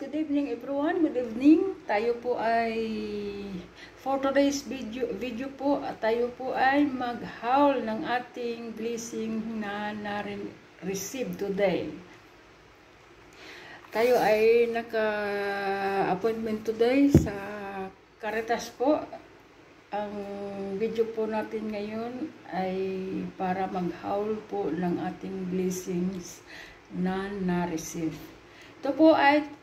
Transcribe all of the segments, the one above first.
good evening everyone. Good evening. Tayo po ay for today's video po, tayo po ay mag-haul ng ating blessing na na-receive today. Tayo ay naka-appointment today sa Caritas po. Ang video po natin ngayon ay para mag-haul po ng ating blessings na na-receive. Ito po ay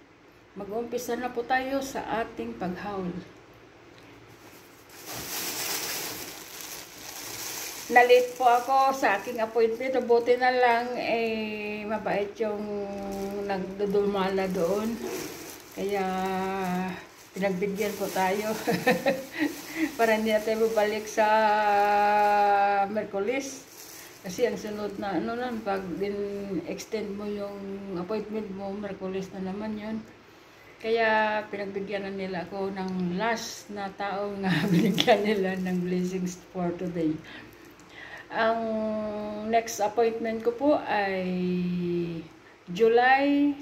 mag-umpisa na po tayo sa ating pag-haul. Na-late po ako sa aking appointment. Buti na lang mabait yung nagdudulmala doon. Kaya pinagbigyan po tayo para hindi na tayo babalik sa Merkulis. Kasi ang sunod na pag extend mo yung appointment mo, Merkulis na naman yun. Kaya pinagbigyan na nila ako ng last na tao nga binigyan nila ng blessings for today. Ang next appointment ko po ay July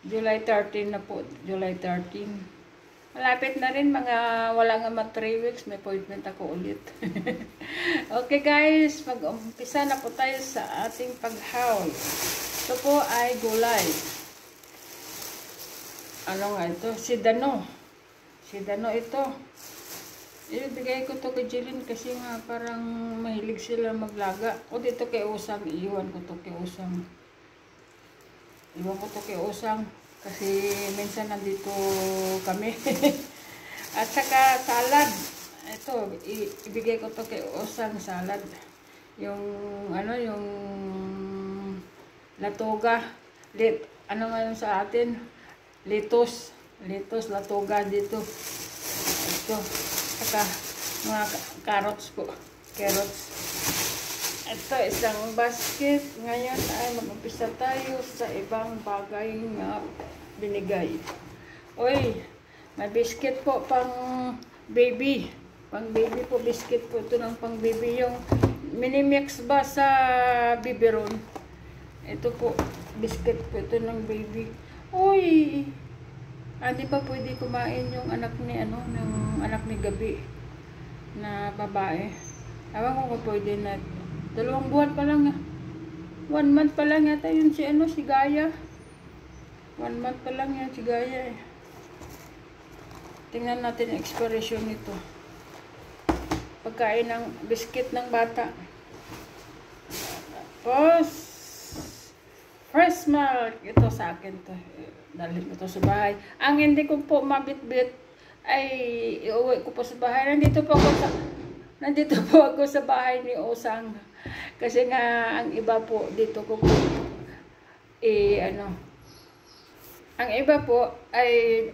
13 na po. July 13. Malapit na rin, wala nga 3 weeks, may appointment ako ulit. Okay guys, mag-umpisa na po tayo sa ating pag-haul. Ito po ay gulay. Ano nga ito? Sidano. Sidano ito. Ibigay ko to kay Jilin kasi nga parang mahilig sila maglaga. O dito kay Usang, iiwan ko to kay Usang. Iwan ko to kay Usang. Kasi minsan nandito kami. At saka salad. Ito, ibigay ko to kay Usang salad. Yung yung latoga. Ano nga yung sa atin? Litos, latoga dito. Ito. Saka mga carrots po. Carrots. Ito, isang basket. Ngayon ay mag-umpisa tayo sa ibang bagay nga binigay. Uy, may biscuit po pang baby. Pang baby po, biscuit po. Ito ng pang baby. Yung mini-mix ba sa biberon? Ito po, biscuit po. Ito ng baby. Uy! Hindi pa pwede kumain yung anak ni, ng anak ni Gabi na babae. Ewan ko kung pwede na. 2 buwan pa lang. 1 month pa lang yata yun si Gaya. 1 month pa lang yan si Gaya eh. Tingnan natin ang expiration nito. Pagkain ng biscuit ng bata. Tapos fresh milk. Ito sa akin to. Dalhin ko to sa bahay. Ang hindi ko po mabitbit ay iuwi ko po sa bahay. Nandito po ako sa bahay ni Usang. Kasi nga ang iba po dito ko po ang iba po ay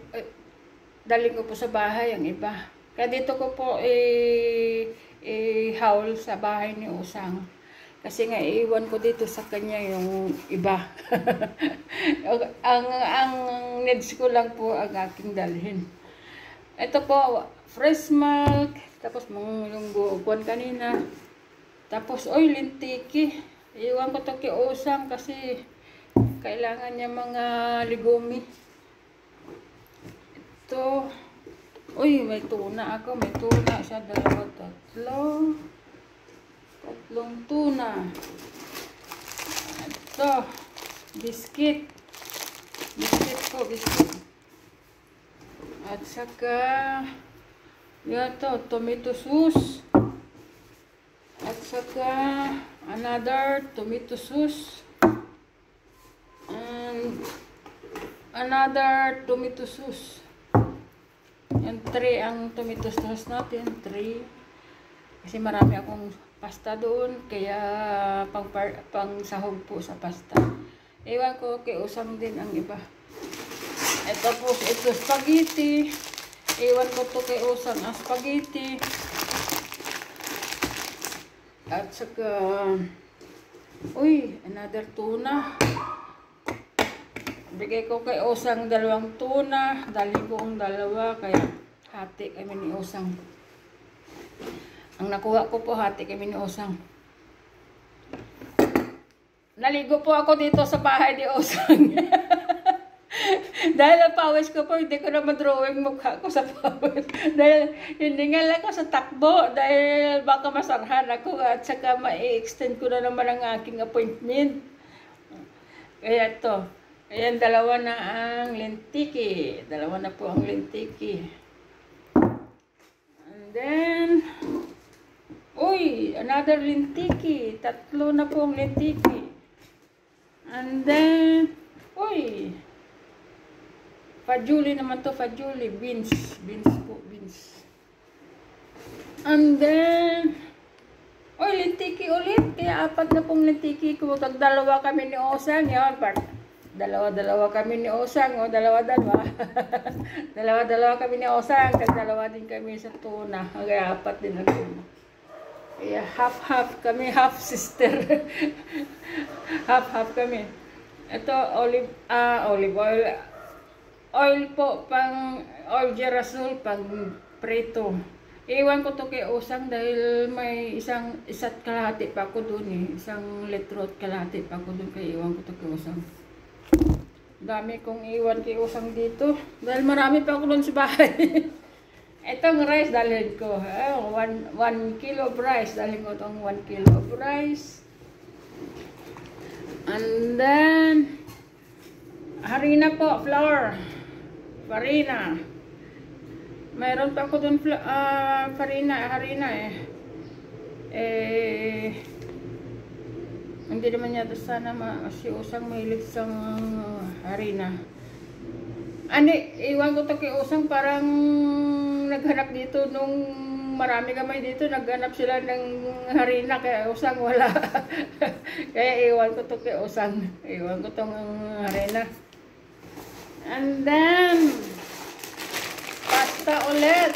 dalhin ko po sa bahay ang iba. Kaya dito ko po haul sa bahay ni Usang. Kasi nga iiwan ko dito sa kanya yung iba. ang needs ko lang po ang aking dalhin. Ito po, fresh milk. Tapos yung buwan kanina. Tapos, lintiki. Iwan ko to kay Usang kasi kailangan niya mga ligumi. Ito. May tuna ako. May tuna. 1, 2, 3. 3 tuna. Ito. Biscuit. Biscuit po. Biscuit. At saka ito. Tomato sauce. At saka another tomato sauce. And another tomato sauce. Yan 3 ang tomato sauce natin. 3. Kasi marami akong pasta doon. Kaya pang sahog po sa pasta. Ewan ko kay Usang din ang iba. Ito po ito spaghetti. Ewan ko to kay Usang ang spaghetti. At saka another tuna. Bigay ko kay Usang 2 tuna. Dali ko ang 2 kaya hati kami ni Usang. Ang nakuha ko po hati kami ni Usang. Naligo po ako dito sa bahay ni Usang. Dahil ang pawis ko po, hindi ko na madrawing mukha ko sa pawis. Dahil hiningal ako sa takbo. Dahil baka masarhan ako at saka ma-extend ko na naman ang aking appointment. Kaya ito. Ayan, dalawa na ang lentiki. Dalawa na po ang lentiki. And then, uy, another lentiki. Tatlo na po ang lentiki. And then, uy, fajuli naman to, fajuli, beans po, beans. And then, uy, lentiki ulit, kaya apat na pong lentiki ko. Tagdalawa kami ni Osang, yun, dalawa kami ni Osang, o, dalawa-dalawa. Dalawa kami ni Osang, tagdalawa din kami sa tuna, kaya apat din ang tuna. Kaya half-half kami, half sister. Half-half kami. Ito, olive oil. Oil po, pang oil girasol, pang preto. Iwan ko to kay Osang dahil may isa't kalahati pa ako dun eh. Isang litro at kalahati pa ako dun kaya iwan ko to kay Osang. Dami kong iwan kay Osang dito. Dahil marami pa ako dun sa bahay. Itong rice dalhin ko. 1 kilo of rice. Dalhin ko itong 1 kilo of rice. And then, harina po, flour. Farina. Mayroon pa ako dun harina eh. Hindi naman yata sana si Osang mahilig sa harina. Iwan ko to kay Osang, parang naghanap dito nung marami kamay dito, naghanap sila ng harina, kaya Osang wala. Kaya iwan ko to kay Osang. Iwan ko tong harina. And then, pasta ulit.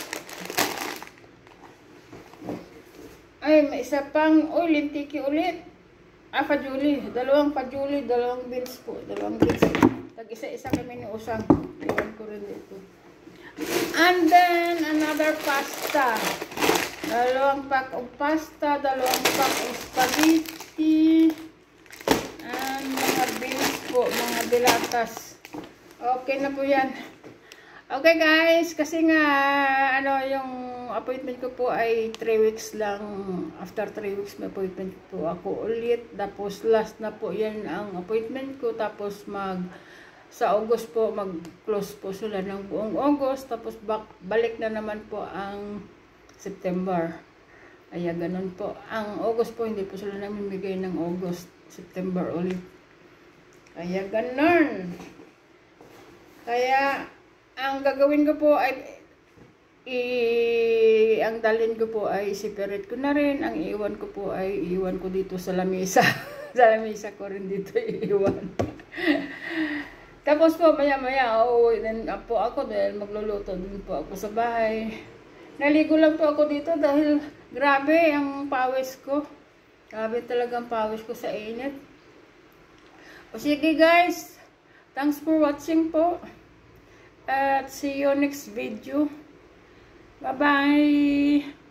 Ay, may isa pang, lentiki ulit. Fajuli. Dalawang fajuli, dalawang beans po. Dalawang beans. Tag-isa-isa kami ni Osang. Iwan ko rin dito. And then, another pasta. Dalawang pack of pasta, dalawang pack of spaghetti, and mga beans po, mga dilatas. Okay na po yan. Okay guys, kasi nga, yung appointment ko po ay 3 weeks lang. After 3 weeks, may appointment po ako ulit. Tapos last na po yan ang appointment ko. Tapos sa August po, mag-close po sila ng buong August. Tapos balik na naman po ang September. Kaya ganun po. Ang August po, hindi po sila namimigay ng August. September ulit. Kaya ganun. Kaya, ang gagawin ko po ay ang dalhin ko po ay separate ko na rin. Ang iwan ko po ay iwan ko dito sa lamesa. Sa lamesa ko rin dito iwan. Tapos po maya-maya uuwi din po ako dahil magluluto din po ako sa bahay. Naligo lang po ako dito dahil grabe ang pawis ko. Grabe talaga ang pawis ko sa init. O sige guys, thanks for watching po. At see you next video. Bye-bye!